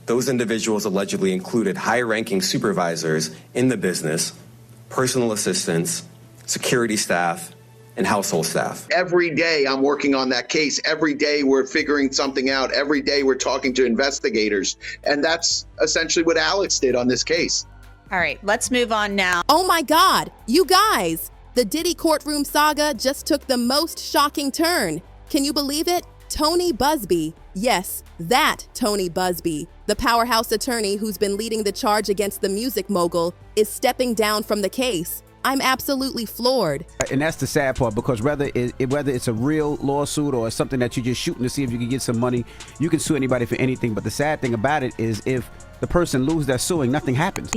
Those individuals allegedly included high-ranking supervisors in the business, personal assistants, security staff, and household staff. Every day I'm working on that case. Every day we're figuring something out. Every day we're talking to investigators. And that's essentially what Alex did on this case. All right, let's move on now. Oh my God, you guys! The Diddy courtroom saga just took the most shocking turn. Can you believe it? Tony Buzbee, yes, that Tony Buzbee, the powerhouse attorney who's been leading the charge against the music mogul, is stepping down from the case. I'm absolutely floored. And that's the sad part, because whether it's a real lawsuit or something that you're just shooting to see if you can get some money, you can sue anybody for anything. But the sad thing about it is if the person loses that suing, nothing happens.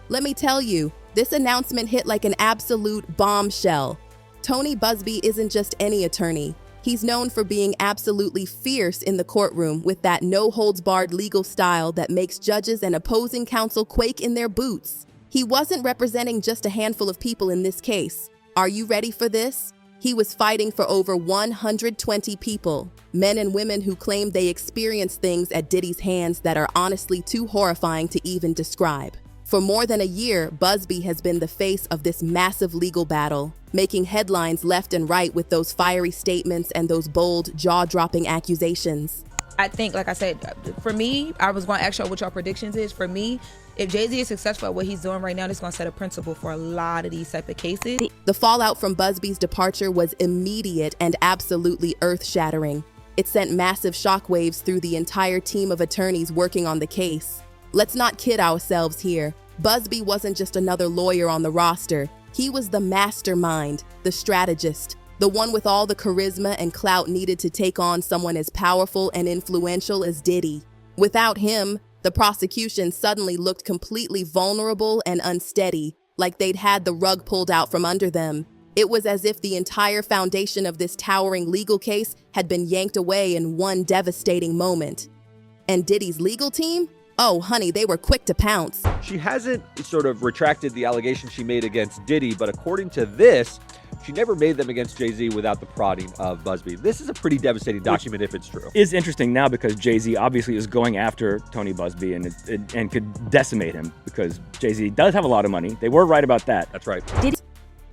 Let me tell you, this announcement hit like an absolute bombshell. Tony Buzbee isn't just any attorney. He's known for being absolutely fierce in the courtroom with that no-holds-barred legal style that makes judges and opposing counsel quake in their boots. He wasn't representing just a handful of people in this case. Are you ready for this? He was fighting for over 120 people, men and women who claimed they experienced things at Diddy's hands that are honestly too horrifying to even describe. For more than a year, Buzbee has been the face of this massive legal battle, making headlines left and right with those fiery statements and those bold, jaw-dropping accusations. I think, like I said, for me, I was going to ask y'all what your predictions is. For me, if Jay-Z is successful at what he's doing right now, this is going to set a principle for a lot of these type of cases. The fallout from Buzbee's departure was immediate and absolutely earth-shattering. It sent massive shockwaves through the entire team of attorneys working on the case. Let's not kid ourselves here. Buzbee wasn't just another lawyer on the roster. He was the mastermind, the strategist, the one with all the charisma and clout needed to take on someone as powerful and influential as Diddy. Without him, the prosecution suddenly looked completely vulnerable and unsteady, like they'd had the rug pulled out from under them. It was as if the entire foundation of this towering legal case had been yanked away in one devastating moment. And Diddy's legal team? Oh, honey, they were quick to pounce. She hasn't sort of retracted the allegations she made against Diddy, but according to this, she never made them against Jay-Z without the prodding of Buzbee. This is a pretty devastating document if it's true. It's interesting now because Jay-Z obviously is going after Tony Buzbee and could decimate him because Jay-Z does have a lot of money. They were right about that. That's right.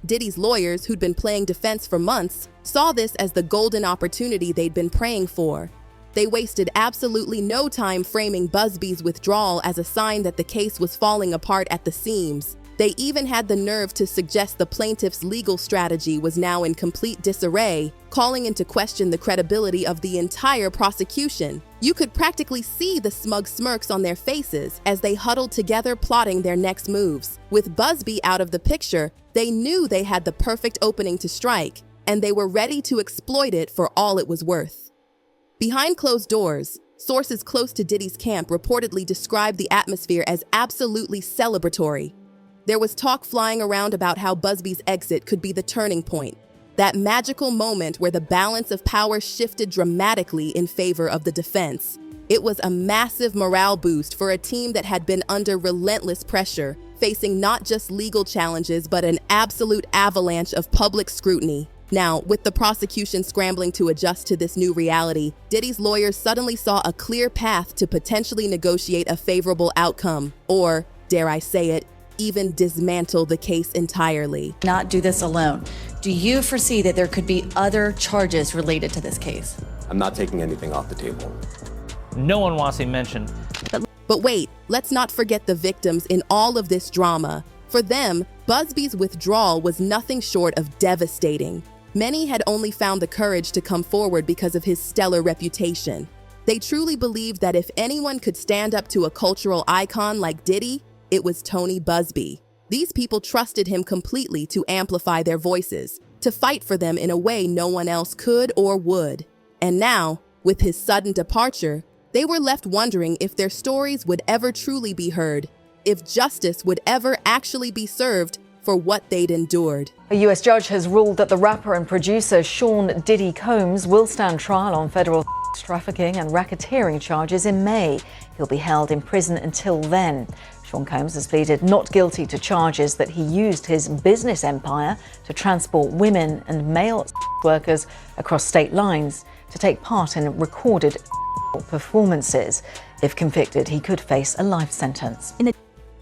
Diddy's lawyers, who'd been playing defense for months, saw this as the golden opportunity they'd been praying for. They wasted absolutely no time framing Buzbee's withdrawal as a sign that the case was falling apart at the seams. They even had the nerve to suggest the plaintiff's legal strategy was now in complete disarray, calling into question the credibility of the entire prosecution. You could practically see the smug smirks on their faces as they huddled together plotting their next moves. With Buzbee out of the picture, they knew they had the perfect opening to strike, and they were ready to exploit it for all it was worth. Behind closed doors, sources close to Diddy's camp reportedly described the atmosphere as absolutely celebratory. There was talk flying around about how Buzbee's exit could be the turning point, that magical moment where the balance of power shifted dramatically in favor of the defense. It was a massive morale boost for a team that had been under relentless pressure, facing not just legal challenges but an absolute avalanche of public scrutiny. Now, with the prosecution scrambling to adjust to this new reality, Diddy's lawyers suddenly saw a clear path to potentially negotiate a favorable outcome, or, dare I say it, even dismantle the case entirely. Not do this alone. Do you foresee that there could be other charges related to this case? I'm not taking anything off the table. No one wants him mentioned. But wait, let's not forget the victims in all of this drama. For them, Buzbee's withdrawal was nothing short of devastating. Many had only found the courage to come forward because of his stellar reputation. They truly believed that if anyone could stand up to a cultural icon like Diddy, it was Tony Buzbee. These people trusted him completely to amplify their voices, to fight for them in a way no one else could or would. And now, with his sudden departure, they were left wondering if their stories would ever truly be heard, if justice would ever actually be served for what they'd endured. A U.S. judge has ruled that the rapper and producer Sean Diddy Combs will stand trial on federal trafficking and racketeering charges in May. He'll be held in prison until then. Sean Combs has pleaded not guilty to charges that he used his business empire to transport women and male workers across state lines to take part in recorded performances. If convicted, he could face a life sentence.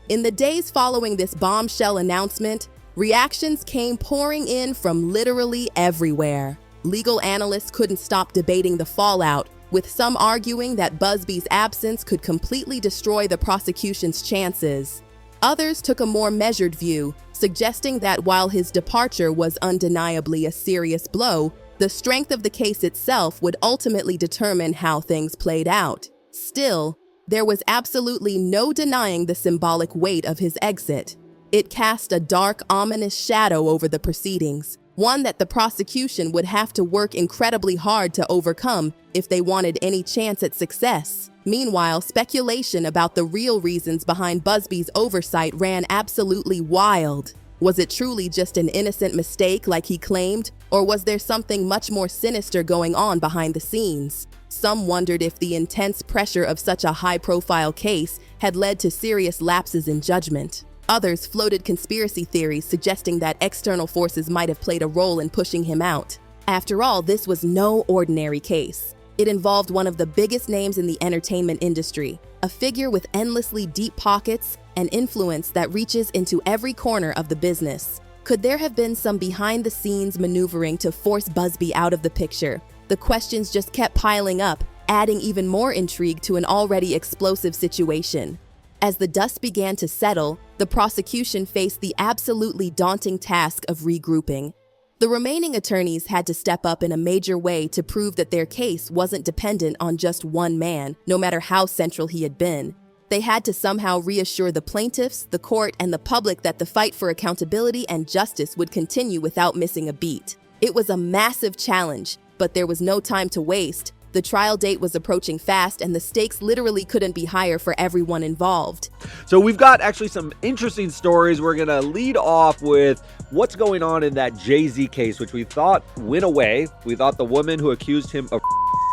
In the days following this bombshell announcement, reactions came pouring in from literally everywhere. Legal analysts couldn't stop debating the fallout, with some arguing that Buzbee's absence could completely destroy the prosecution's chances. Others took a more measured view, suggesting that while his departure was undeniably a serious blow, the strength of the case itself would ultimately determine how things played out. Still, there was absolutely no denying the symbolic weight of his exit. It cast a dark, ominous shadow over the proceedings, one that the prosecution would have to work incredibly hard to overcome if they wanted any chance at success. Meanwhile, speculation about the real reasons behind Buzbee's oversight ran absolutely wild. Was it truly just an innocent mistake like he claimed, or was there something much more sinister going on behind the scenes? Some wondered if the intense pressure of such a high-profile case had led to serious lapses in judgment. Others floated conspiracy theories suggesting that external forces might have played a role in pushing him out. After all, this was no ordinary case. It involved one of the biggest names in the entertainment industry, a figure with endlessly deep pockets and influence that reaches into every corner of the business. Could there have been some behind-the-scenes maneuvering to force Buzbee out of the picture? The questions just kept piling up, adding even more intrigue to an already explosive situation. As the dust began to settle, the prosecution faced the absolutely daunting task of regrouping. The remaining attorneys had to step up in a major way to prove that their case wasn't dependent on just one man, no matter how central he had been. They had to somehow reassure the plaintiffs, the court, and the public that the fight for accountability and justice would continue without missing a beat. It was a massive challenge, but there was no time to waste. The trial date was approaching fast, and the stakes literally couldn't be higher for everyone involved. So we've got actually some interesting stories. We're going to lead off with what's going on in that Jay-Z case, which we thought went away. We thought the woman who accused him of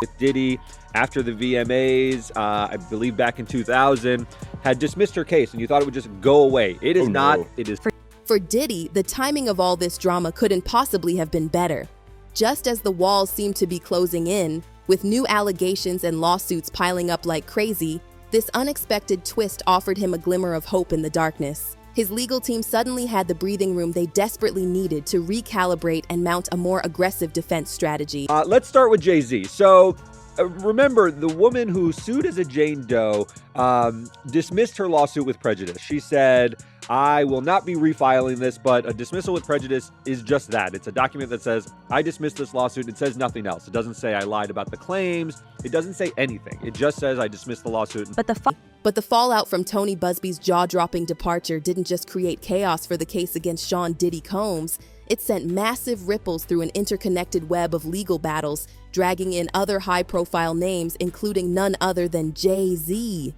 with Diddy after the VMAs, I believe back in 2000, had dismissed her case, and you thought it would just go away. It is not. It is. For Diddy, the timing of all this drama couldn't possibly have been better. Just as the walls seemed to be closing in, with new allegations and lawsuits piling up like crazy, this unexpected twist offered him a glimmer of hope in the darkness. His legal team suddenly had the breathing room they desperately needed to recalibrate and mount a more aggressive defense strategy. Let's start with Jay-Z. So remember, the woman who sued as a Jane Doe dismissed her lawsuit with prejudice. She said, I will not be refiling this, but a dismissal with prejudice is just that. It's a document that says, I dismissed this lawsuit. It says nothing else. It doesn't say I lied about the claims. It doesn't say anything. It just says I dismissed the lawsuit. But the fallout from Tony Buzbee's jaw-dropping departure didn't just create chaos for the case against Sean Diddy Combs. It sent massive ripples through an interconnected web of legal battles, dragging in other high-profile names, including none other than Jay-Z.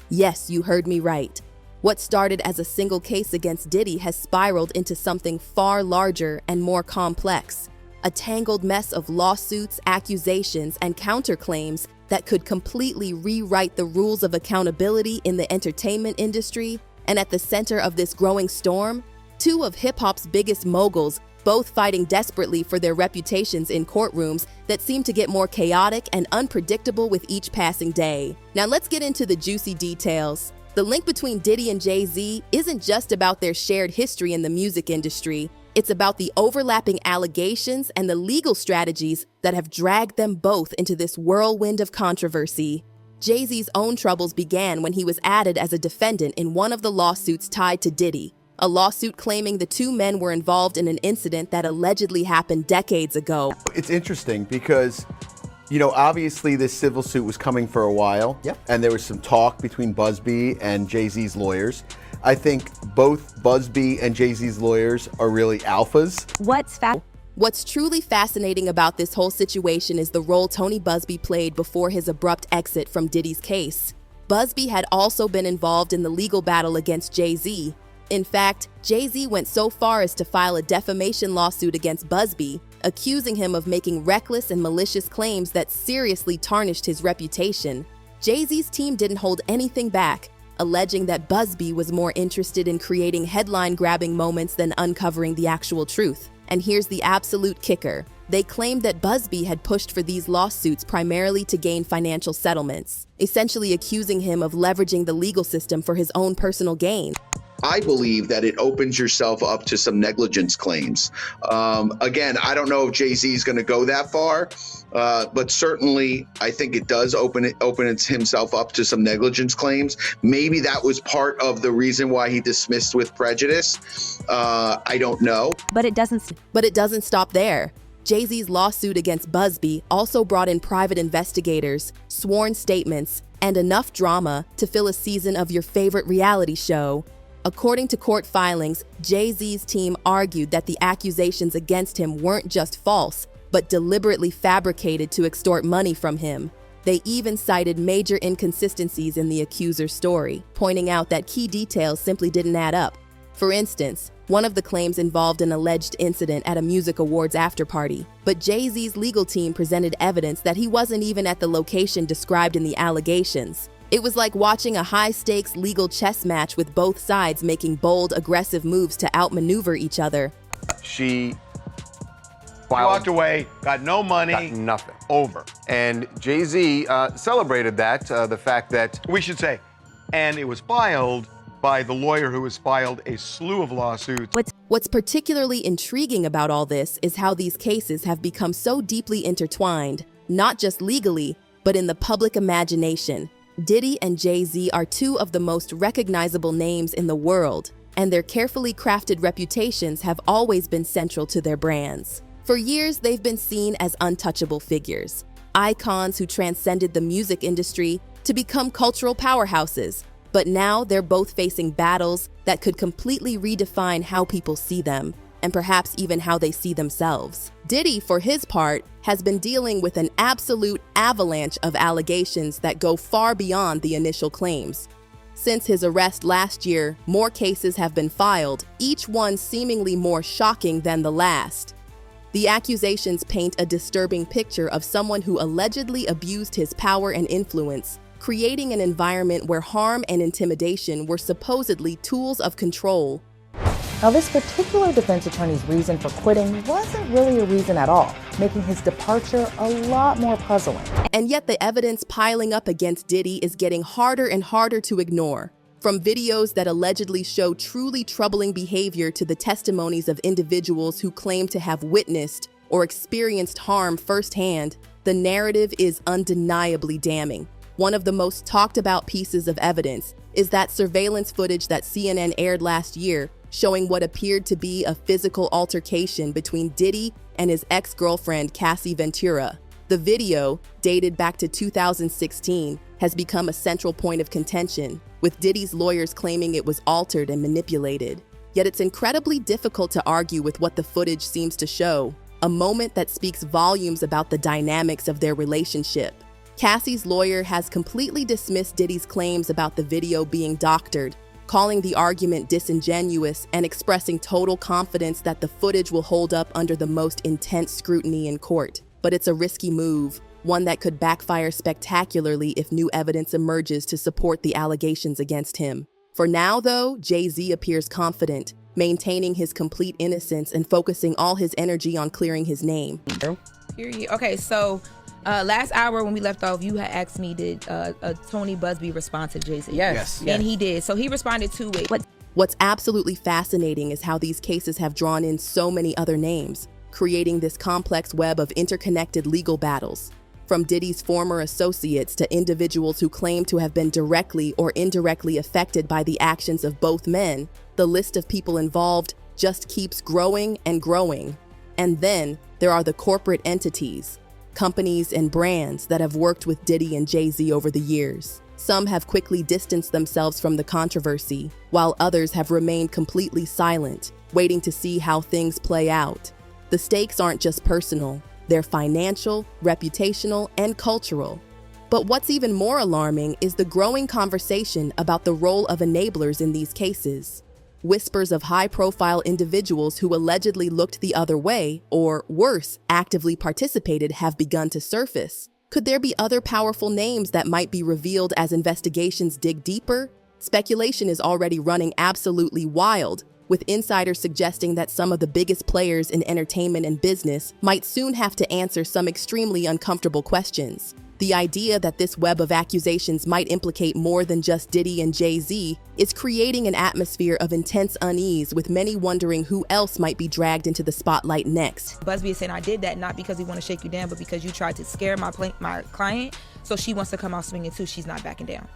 Yes, you heard me right. What started as a single case against Diddy has spiraled into something far larger and more complex. A tangled mess of lawsuits, accusations, and counterclaims that could completely rewrite the rules of accountability in the entertainment industry. And at the center of this growing storm, two of hip-hop's biggest moguls, both fighting desperately for their reputations in courtrooms that seem to get more chaotic and unpredictable with each passing day. Now let's get into the juicy details. The link between Diddy and Jay-Z isn't just about their shared history in the music industry. It's about the overlapping allegations and the legal strategies that have dragged them both into this whirlwind of controversy. Jay-Z's own troubles began when he was added as a defendant in one of the lawsuits tied to Diddy, a lawsuit claiming the two men were involved in an incident that allegedly happened decades ago. It's interesting because, you know, obviously this civil suit was coming for a while. Yep. And there was some talk between Buzbee and Jay-Z's lawyers. I think both Buzbee and Jay-Z's lawyers are really alphas. What's truly fascinating about this whole situation is the role Tony Buzbee played before his abrupt exit from Diddy's case. Buzbee had also been involved in the legal battle against Jay-Z. In fact, Jay-Z went so far as to file a defamation lawsuit against Buzbee, accusing him of making reckless and malicious claims that seriously tarnished his reputation. Jay-Z's team didn't hold anything back, alleging that Buzbee was more interested in creating headline-grabbing moments than uncovering the actual truth. And here's the absolute kicker. They claimed that Buzbee had pushed for these lawsuits primarily to gain financial settlements, essentially accusing him of leveraging the legal system for his own personal gain. I believe that it opens yourself up to some negligence claims. Again, I don't know if Jay-Z is going to go that far, but certainly I think it does open himself up to some negligence claims. Maybe that was part of the reason why he dismissed with prejudice. I don't know. But it doesn't stop there. Jay-Z's lawsuit against Buzbee also brought in private investigators, sworn statements, and enough drama to fill a season of your favorite reality show. According to court filings, Jay-Z's team argued that the accusations against him weren't just false, but deliberately fabricated to extort money from him. They even cited major inconsistencies in the accuser's story, pointing out that key details simply didn't add up. For instance, one of the claims involved an alleged incident at a music awards after-party, but Jay-Z's legal team presented evidence that he wasn't even at the location described in the allegations. It was like watching a high-stakes legal chess match with both sides making bold, aggressive moves to outmaneuver each other. She walked away, got no money, got nothing. Over. And Jay-Z celebrated that, the fact that... We should say, and it was filed by the lawyer who has filed a slew of lawsuits. What's particularly intriguing about all this is how these cases have become so deeply intertwined, not just legally, but in the public imagination. Diddy and Jay-Z are two of the most recognizable names in the world, and their carefully crafted reputations have always been central to their brands. For years, they've been seen as untouchable figures, icons who transcended the music industry to become cultural powerhouses. But now they're both facing battles that could completely redefine how people see them, and perhaps even how they see themselves. Diddy, for his part, has been dealing with an absolute avalanche of allegations that go far beyond the initial claims. Since his arrest last year, more cases have been filed, each one seemingly more shocking than the last. The accusations paint a disturbing picture of someone who allegedly abused his power and influence, creating an environment where harm and intimidation were supposedly tools of control. Now, this particular defense attorney's reason for quitting wasn't really a reason at all, making his departure a lot more puzzling. And yet the evidence piling up against Diddy is getting harder and harder to ignore. From videos that allegedly show truly troubling behavior to the testimonies of individuals who claim to have witnessed or experienced harm firsthand, the narrative is undeniably damning. One of the most talked about pieces of evidence is that surveillance footage that CNN aired last year, showing what appeared to be a physical altercation between Diddy and his ex-girlfriend Cassie Ventura. The video, dated back to 2016, has become a central point of contention, with Diddy's lawyers claiming it was altered and manipulated. Yet it's incredibly difficult to argue with what the footage seems to show, a moment that speaks volumes about the dynamics of their relationship. Cassie's lawyer has completely dismissed Diddy's claims about the video being doctored, calling the argument disingenuous and expressing total confidence that the footage will hold up under the most intense scrutiny in court. But it's a risky move, one that could backfire spectacularly if new evidence emerges to support the allegations against him. For now, though, Jay-Z appears confident, maintaining his complete innocence and focusing all his energy on clearing his name. Period. Okay, so last hour when we left off, you had asked me, did Tony Buzbee respond to Jay-Z? Yes. And he did. So he responded 2 ways. What's absolutely fascinating is how these cases have drawn in so many other names, creating this complex web of interconnected legal battles. From Diddy's former associates to individuals who claim to have been directly or indirectly affected by the actions of both men, the list of people involved just keeps growing and growing. And then there are the corporate entities, companies and brands that have worked with Diddy and Jay-Z over the years. Some have quickly distanced themselves from the controversy, while others have remained completely silent, waiting to see how things play out. The stakes aren't just personal, they're financial, reputational, and cultural. But what's even more alarming is the growing conversation about the role of enablers in these cases. Whispers of high-profile individuals who allegedly looked the other way, or worse, actively participated, have begun to surface. Could there be other powerful names that might be revealed as investigations dig deeper? Speculation is already running absolutely wild, with insiders suggesting that some of the biggest players in entertainment and business might soon have to answer some extremely uncomfortable questions. The idea that this web of accusations might implicate more than just Diddy and Jay-Z is creating an atmosphere of intense unease, with many wondering who else might be dragged into the spotlight next. Buzbee is saying, I did that not because he want to shake you down, but because you tried to scare my client, so she wants to come out swinging too. She's not backing down.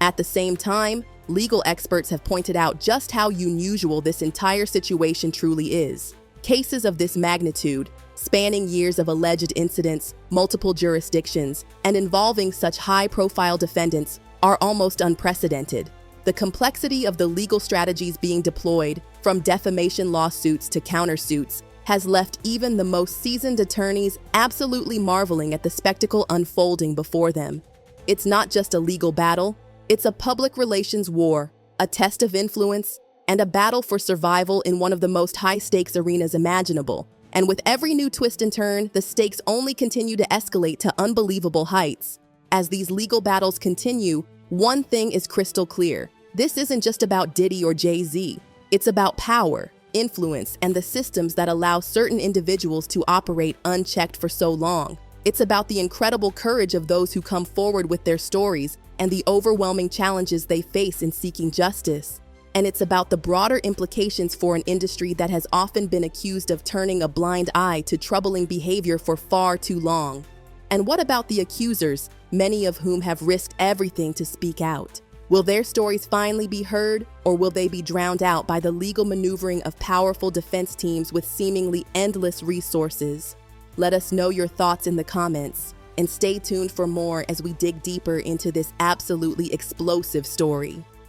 At the same time, legal experts have pointed out just how unusual this entire situation truly is. Cases of this magnitude, spanning years of alleged incidents, multiple jurisdictions, and involving such high-profile defendants, are almost unprecedented. The complexity of the legal strategies being deployed, from defamation lawsuits to countersuits, has left even the most seasoned attorneys absolutely marveling at the spectacle unfolding before them. It's not just a legal battle, it's a public relations war, a test of influence, and a battle for survival in one of the most high-stakes arenas imaginable. And with every new twist and turn, the stakes only continue to escalate to unbelievable heights. As these legal battles continue, one thing is crystal clear. This isn't just about Diddy or Jay-Z. It's about power, influence, and the systems that allow certain individuals to operate unchecked for so long. It's about the incredible courage of those who come forward with their stories and the overwhelming challenges they face in seeking justice. And it's about the broader implications for an industry that has often been accused of turning a blind eye to troubling behavior for far too long. And what about the accusers, many of whom have risked everything to speak out? Will their stories finally be heard, or will they be drowned out by the legal maneuvering of powerful defense teams with seemingly endless resources? Let us know your thoughts in the comments, and stay tuned for more as we dig deeper into this absolutely explosive story.